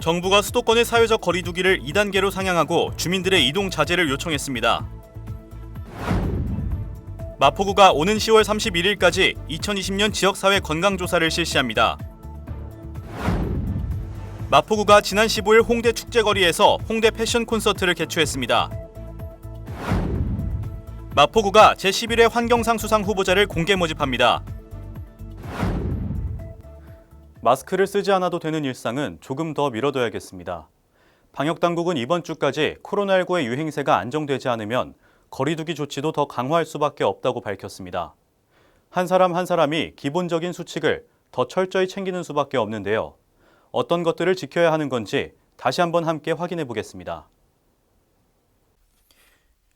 정부가 수도권의 사회적 거리 두기를 2단계로 상향하고 주민들의 이동 자제를 요청했습니다. 마포구가 오는 10월 31일까지 2020년 지역사회 건강조사를 실시합니다. 마포구가 지난 15일 홍대 축제거리에서 홍대 패션 콘서트를 개최했습니다. 마포구가 제11회 환경상 수상 후보자를 공개 모집합니다. 마스크를 쓰지 않아도 되는 일상은 조금 더 미뤄둬야겠습니다. 방역당국은 이번 주까지 코로나19의 유행세가 안정되지 않으면 거리두기 조치도 더 강화할 수밖에 없다고 밝혔습니다. 한 사람 한 사람이 기본적인 수칙을 더 철저히 챙기는 수밖에 없는데요. 어떤 것들을 지켜야 하는 건지 다시 한번 함께 확인해 보겠습니다.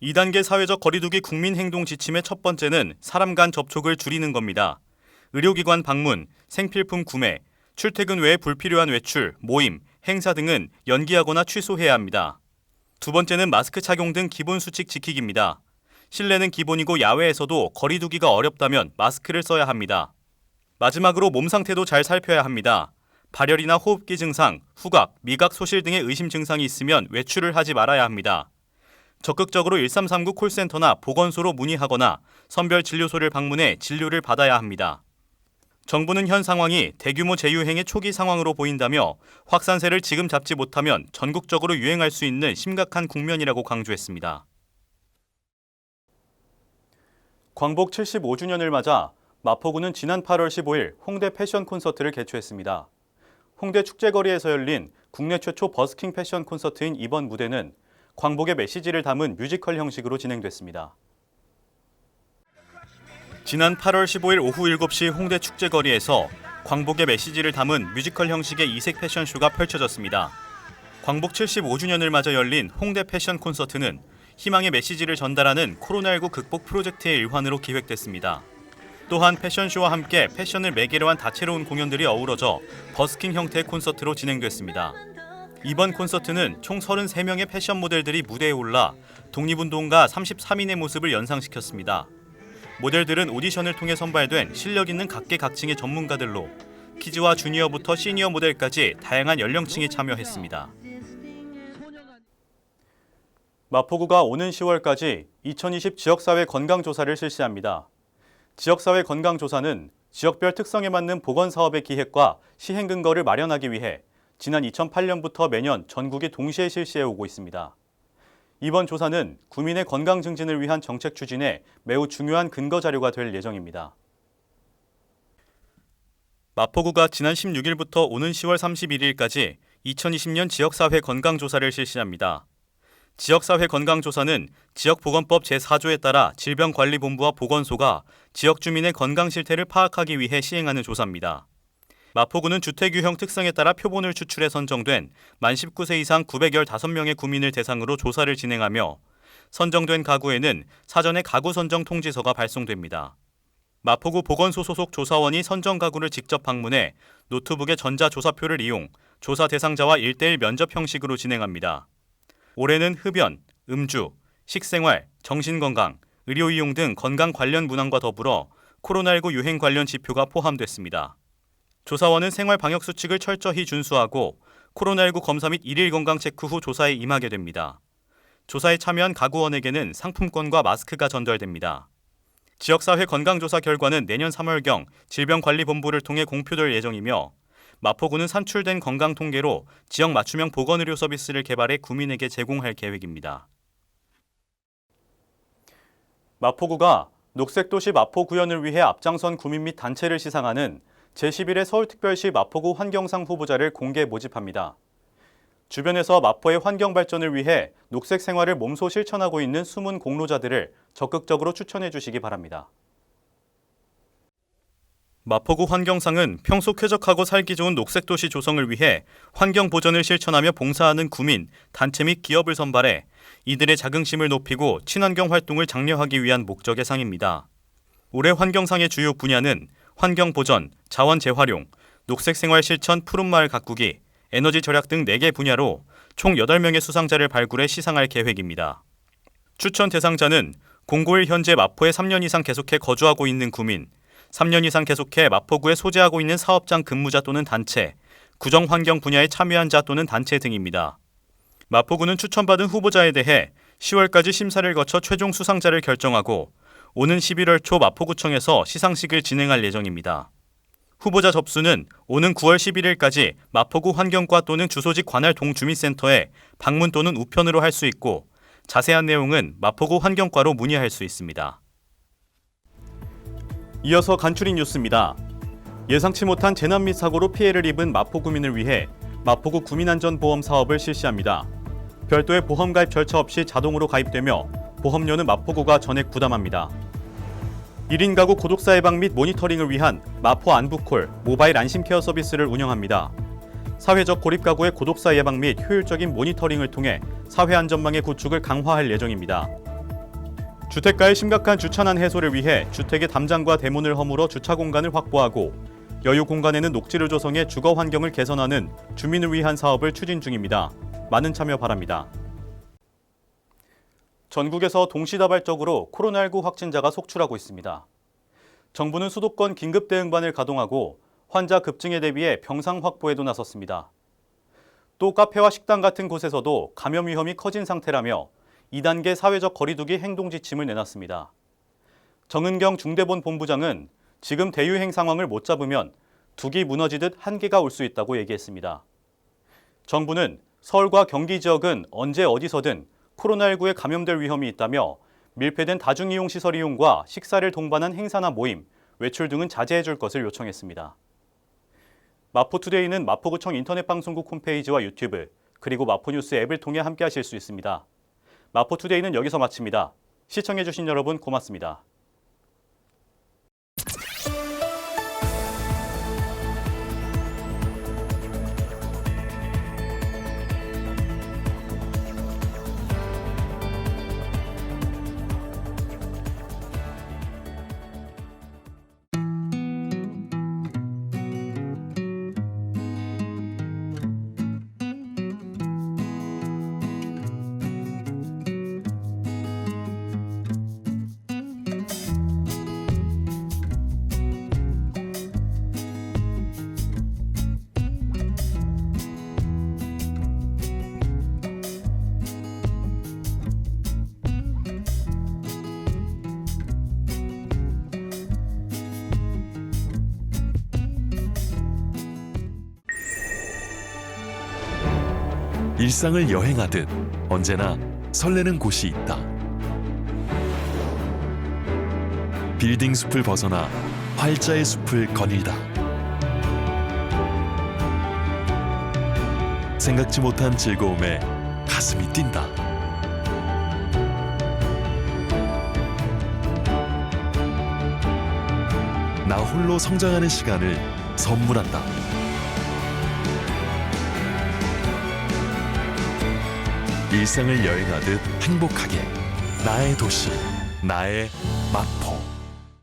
2단계 사회적 거리두기 국민행동 지침의 첫 번째는 사람 간 접촉을 줄이는 겁니다. 의료기관 방문, 생필품 구매, 출퇴근 외에 불필요한 외출, 모임, 행사 등은 연기하거나 취소해야 합니다. 두 번째는 마스크 착용 등 기본 수칙 지키기입니다. 실내는 기본이고 야외에서도 거리 두기가 어렵다면 마스크를 써야 합니다. 마지막으로 몸 상태도 잘 살펴야 합니다. 발열이나 호흡기 증상, 후각, 미각 소실 등의 의심 증상이 있으면 외출을 하지 말아야 합니다. 적극적으로 1339 콜센터나 보건소로 문의하거나 선별진료소를 방문해 진료를 받아야 합니다. 정부는 현 상황이 대규모 재유행의 초기 상황으로 보인다며 확산세를 지금 잡지 못하면 전국적으로 유행할 수 있는 심각한 국면이라고 강조했습니다. 광복 75주년을 맞아 마포구는 지난 8월 15일 홍대 패션 콘서트를 개최했습니다. 홍대 축제거리에서 열린 국내 최초 버스킹 패션 콘서트인 이번 무대는 광복의 메시지를 담은 뮤지컬 형식으로 진행됐습니다. 지난 8월 15일 오후 7시 홍대 축제거리에서 광복의 메시지를 담은 뮤지컬 형식의 이색 패션쇼가 펼쳐졌습니다. 광복 75주년을 맞아 열린 홍대 패션 콘서트는 희망의 메시지를 전달하는 코로나19 극복 프로젝트의 일환으로 기획됐습니다. 또한 패션쇼와 함께 패션을 매개로 한 다채로운 공연들이 어우러져 버스킹 형태의 콘서트로 진행됐습니다. 이번 콘서트는 총 33명의 패션 모델들이 무대에 올라 독립운동가 33인의 모습을 연상시켰습니다. 모델들은 오디션을 통해 선발된 실력 있는 각계각층의 전문가들로 키즈와 주니어부터 시니어 모델까지 다양한 연령층이 참여했습니다. 마포구가 오는 10월까지 2020 지역사회 건강조사를 실시합니다. 지역사회 건강조사는 지역별 특성에 맞는 보건사업의 기획과 시행 근거를 마련하기 위해 지난 2008년부터 매년 전국이 동시에 실시해 오고 있습니다. 이번 조사는 구민의 건강 증진을 위한 정책 추진에 매우 중요한 근거 자료가 될 예정입니다. 마포구가 지난 16일부터 오는 10월 31일까지 2020년 지역사회 건강조사를 실시합니다. 지역사회 건강조사는 지역보건법 제4조에 따라 질병관리본부와 보건소가 지역 주민의 건강 실태를 파악하기 위해 시행하는 조사입니다. 마포구는 주택유형 특성에 따라 표본을 추출해 선정된 만 19세 이상 915명의 구민을 대상으로 조사를 진행하며 선정된 가구에는 사전에 가구 선정 통지서가 발송됩니다. 마포구 보건소 소속 조사원이 선정 가구를 직접 방문해 노트북의 전자조사표를 이용 조사 대상자와 1:1 면접 형식으로 진행합니다. 올해는 흡연, 음주, 식생활, 정신건강, 의료이용 등 건강 관련 문항과 더불어 코로나19 유행 관련 지표가 포함됐습니다. 조사원은 생활 방역 수칙을 철저히 준수하고 코로나19 검사 및 일일 건강 체크 후 조사에 임하게 됩니다. 조사에 참여한 가구원에게는 상품권과 마스크가 전달됩니다. 지역사회 건강조사 결과는 내년 3월경 질병관리본부를 통해 공표될 예정이며 마포구는 산출된 건강 통계로 지역 맞춤형 보건의료 서비스를 개발해 구민에게 제공할 계획입니다. 마포구가 녹색도시 마포구현을 위해 앞장선 구민 및 단체를 시상하는 제11회 서울특별시 마포구 환경상 후보자를 공개 모집합니다. 주변에서 마포의 환경 발전을 위해 녹색 생활을 몸소 실천하고 있는 숨은 공로자들을 적극적으로 추천해 주시기 바랍니다. 마포구 환경상은 평소 쾌적하고 살기 좋은 녹색도시 조성을 위해 환경 보전을 실천하며 봉사하는 구민, 단체 및 기업을 선발해 이들의 자긍심을 높이고 친환경 활동을 장려하기 위한 목적의 상입니다. 올해 환경상의 주요 분야는 환경 보전, 자원 재활용, 녹색 생활 실천 푸른마을 가꾸기, 에너지 절약 등 4개 분야로 총 8명의 수상자를 발굴해 시상할 계획입니다. 추천 대상자는 공고일 현재 마포에 3년 이상 계속해 거주하고 있는 구민, 3년 이상 계속해 마포구에 소재하고 있는 사업장 근무자 또는 단체, 구정 환경 분야에 참여한 자 또는 단체 등입니다. 마포구는 추천받은 후보자에 대해 10월까지 심사를 거쳐 최종 수상자를 결정하고 오는 11월 초 마포구청에서 시상식을 진행할 예정입니다. 후보자 접수는 오는 9월 11일까지 마포구 환경과 또는 주소지 관할 동주민센터에 방문 또는 우편으로 할 수 있고 자세한 내용은 마포구 환경과로 문의할 수 있습니다. 이어서 간추린 뉴스입니다. 예상치 못한 재난 및 사고로 피해를 입은 마포구민을 위해 마포구 구민안전보험 사업을 실시합니다. 별도의 보험 가입 절차 없이 자동으로 가입되며 보험료는 마포구가 전액 부담합니다. 1인 가구 고독사 예방 및 모니터링을 위한 마포 안부콜 모바일 안심케어 서비스를 운영합니다. 사회적 고립 가구의 고독사 예방 및 효율적인 모니터링을 통해 사회 안전망의 구축을 강화할 예정입니다. 주택가의 심각한 주차난 해소를 위해 주택의 담장과 대문을 허물어 주차 공간을 확보하고 여유 공간에는 녹지를 조성해 주거 환경을 개선하는 주민을 위한 사업을 추진 중입니다. 많은 참여 바랍니다. 전국에서 동시다발적으로 코로나19 확진자가 속출하고 있습니다. 정부는 수도권 긴급대응반을 가동하고 환자 급증에 대비해 병상 확보에도 나섰습니다. 또 카페와 식당 같은 곳에서도 감염 위험이 커진 상태라며 2단계 사회적 거리두기 행동 지침을 내놨습니다. 정은경 중대본 본부장은 지금 대유행 상황을 못 잡으면 둑이 무너지듯 한계가 올 수 있다고 얘기했습니다. 정부는 서울과 경기 지역은 언제 어디서든 코로나19에 감염될 위험이 있다며 밀폐된 다중이용시설 이용과 식사를 동반한 행사나 모임, 외출 등은 자제해 줄 것을 요청했습니다. 마포투데이는 마포구청 인터넷방송국 홈페이지와 유튜브, 그리고 마포뉴스 앱을 통해 함께하실 수 있습니다. 마포투데이는 여기서 마칩니다. 시청해주신 여러분 고맙습니다. 일상을 여행하듯 언제나 설레는 곳이 있다. 빌딩 숲을 벗어나 활자의 숲을 거닐다. 생각지 못한 즐거움에 가슴이 뛴다. 나 홀로 성장하는 시간을 선물한다. 일상을 여행하듯 행복하게 나의 도시, 나의 마포.